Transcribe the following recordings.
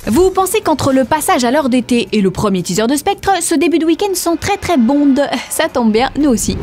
Vous pensez qu'entre le passage à l'heure d'été et le premier teaser de Spectre, ce début de week-end sont très Bond? Ça tombe bien, nous aussi.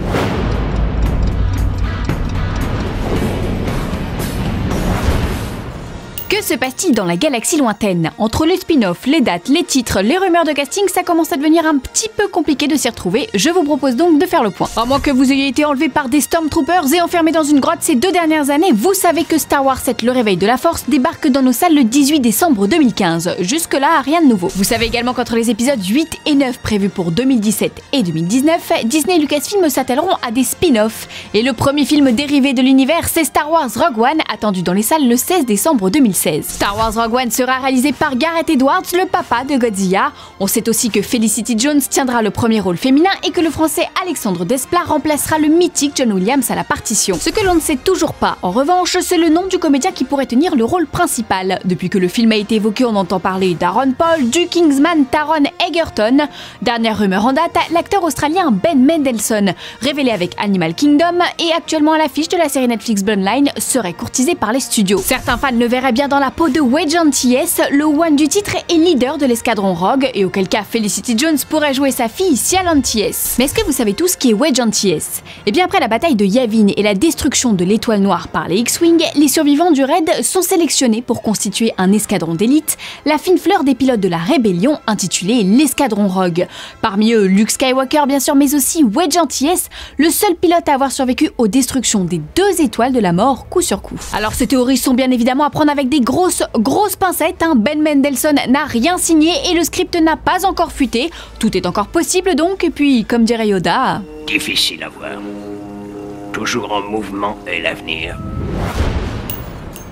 Que se passe-t-il dans la galaxie lointaine? Entre les spin-offs, les dates, les titres, les rumeurs de casting, ça commence à devenir un petit peu compliqué de s'y retrouver. Je vous propose donc de faire le point. À moins que vous ayez été enlevé par des Stormtroopers et enfermé dans une grotte ces 2 dernières années, vous savez que Star Wars 7, le réveil de la Force, débarque dans nos salles le 18 décembre 2015. Jusque-là, rien de nouveau. Vous savez également qu'entre les épisodes 8 et 9 prévus pour 2017 et 2019, Disney et Lucasfilm s'attelleront à des spin-offs. Et le premier film dérivé de l'univers, c'est Star Wars Rogue One, attendu dans les salles le 16 décembre 2016. Star Wars Rogue One sera réalisé par Gareth Edwards, le papa de Godzilla. On sait aussi que Felicity Jones tiendra le premier rôle féminin et que le français Alexandre Desplat remplacera le mythique John Williams à la partition. Ce que l'on ne sait toujours pas, en revanche, c'est le nom du comédien qui pourrait tenir le rôle principal. Depuis que le film a été évoqué, on entend parler d'Aaron Paul, du Kingsman Taron Egerton. Dernière rumeur en date, l'acteur australien Ben Mendelsohn, révélé avec Animal Kingdom et actuellement à l'affiche de la série Netflix Bloodline, serait courtisé par les studios. Certains fans le verraient bien dans la peau de Wedge Antilles, le One du titre et leader de l'escadron Rogue, et auquel cas Felicity Jones pourrait jouer sa fille Cial Antilles. Mais est-ce que vous savez tous qui est Wedge Antilles? Et bien après la bataille de Yavin et la destruction de l'étoile noire par les X-Wing, les survivants du raid sont sélectionnés pour constituer un escadron d'élite, la fine fleur des pilotes de la rébellion intitulée l'escadron Rogue. Parmi eux, Luke Skywalker bien sûr, mais aussi Wedge Antilles, le seul pilote à avoir survécu aux destructions des 2 étoiles de la mort coup sur coup. Alors ces théories sont bien évidemment à prendre avec des grosses pincettes, hein. Ben Mendelsohn n'a rien signé et le script n'a pas encore fuité. Tout est encore possible donc, et puis comme dirait Yoda... Difficile à voir. Toujours en mouvement est l'avenir.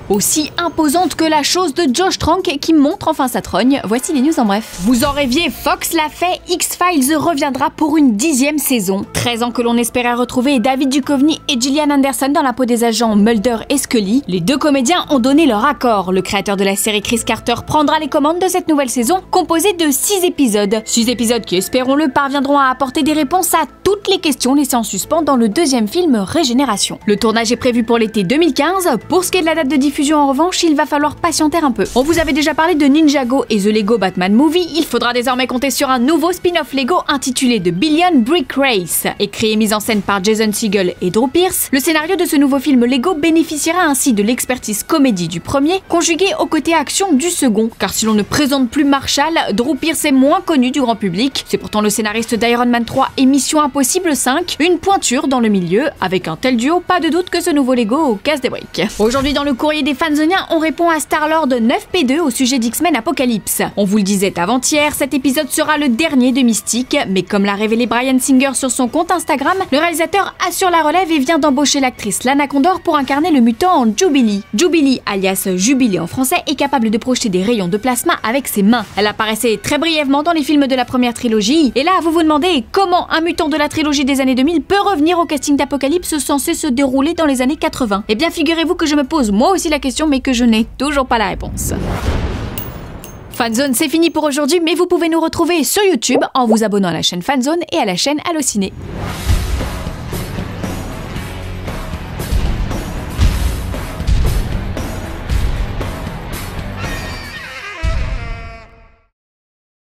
Aussi imposante que la chose de Josh Trank qui montre enfin sa trogne. Voici les news en bref. Vous en rêviez, Fox l'a fait, X-Files reviendra pour une 10e saison. 13 ans que l'on espérait retrouver David Duchovny et Gillian Anderson dans la peau des agents Mulder et Scully. Les 2 comédiens ont donné leur accord. Le créateur de la série Chris Carter prendra les commandes de cette nouvelle saison, composée de 6 épisodes. 6 épisodes qui, espérons-le, parviendront à apporter des réponses à toutes les questions laissées en suspens dans le 2e film Régénération. Le tournage est prévu pour l'été 2015. Pour ce qui est de la date de diffusion, en revanche, il va falloir patienter un peu. On vous avait déjà parlé de Ninjago et The Lego Batman Movie, il faudra désormais compter sur un nouveau spin-off Lego intitulé The Billion Brick Race. Écrit et mis en scène par Jason Segel et Drew Pearce, le scénario de ce nouveau film Lego bénéficiera ainsi de l'expertise comédie du premier, conjuguée au côté action du second. Car si l'on ne présente plus Marshall, Drew Pearce est moins connu du grand public. C'est pourtant le scénariste d'Iron Man 3 et Mission Impossible 5, une pointure dans le milieu. Avec un tel duo, pas de doute que ce nouveau Lego casse des briques. Aujourd'hui dans le courrier des fansoniens, on répond à Star-Lord 9P2 au sujet d'X-Men Apocalypse. On vous le disait avant-hier, cet épisode sera le dernier de Mystique, mais comme l'a révélé Bryan Singer sur son compte Instagram, le réalisateur assure la relève et vient d'embaucher l'actrice Lana Condor pour incarner le mutant en Jubilee. Jubilee, alias Jubilé en français, est capable de projeter des rayons de plasma avec ses mains. Elle apparaissait très brièvement dans les films de la première trilogie, et là vous vous demandez comment un mutant de la trilogie des années 2000 peut revenir au casting d'Apocalypse censé se dérouler dans les années 80. Eh bien figurez-vous que je me pose moi aussi la question, mais que je n'ai toujours pas la réponse. Fanzone, c'est fini pour aujourd'hui, mais vous pouvez nous retrouver sur YouTube en vous abonnant à la chaîne Fanzone et à la chaîne Allociné.